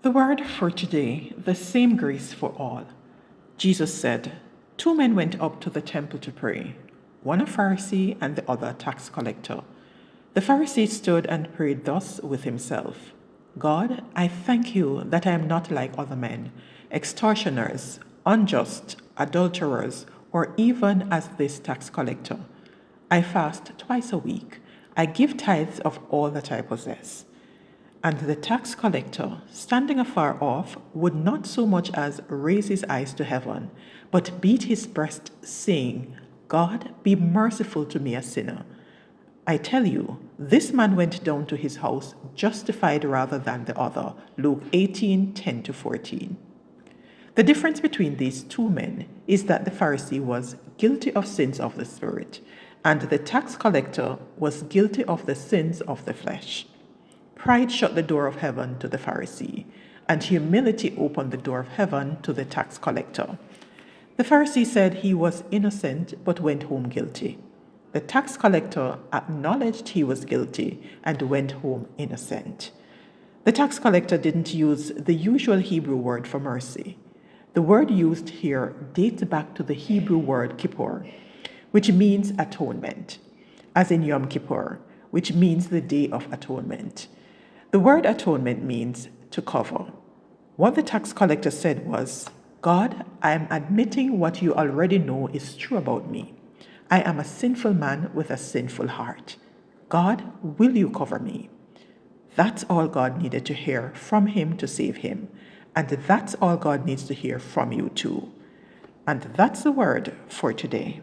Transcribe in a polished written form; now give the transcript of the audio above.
The word for today, the same grace for all. Jesus said, 2 men went up to the temple to pray, one a Pharisee and the other a tax collector. The Pharisee stood and prayed thus with himself, God, I thank you that I am not like other men, extortioners, unjust, adulterers, or even as this tax collector. I fast twice a week. I give tithes of all that I possess. And the tax collector, standing afar off, would not so much as raise his eyes to heaven, but beat his breast, saying, God, be merciful to me, a sinner. I tell you, this man went down to his house justified rather than the other. Luke 18:10-14. The difference between these 2 men is that the Pharisee was guilty of sins of the spirit, and the tax collector was guilty of the sins of the flesh. Pride shut the door of heaven to the Pharisee, and humility opened the door of heaven to the tax collector. The Pharisee said he was innocent but went home guilty. The tax collector acknowledged he was guilty and went home innocent. The tax collector didn't use the usual Hebrew word for mercy. The word used here dates back to the Hebrew word kippur, which means atonement, as in Yom Kippur, which means the Day of Atonement. The word atonement means to cover. What the tax collector said was, God, I am admitting what you already know is true about me. I am a sinful man with a sinful heart. God, will you cover me? That's all God needed to hear from him to save him. And that's all God needs to hear from you too. And that's the word for today.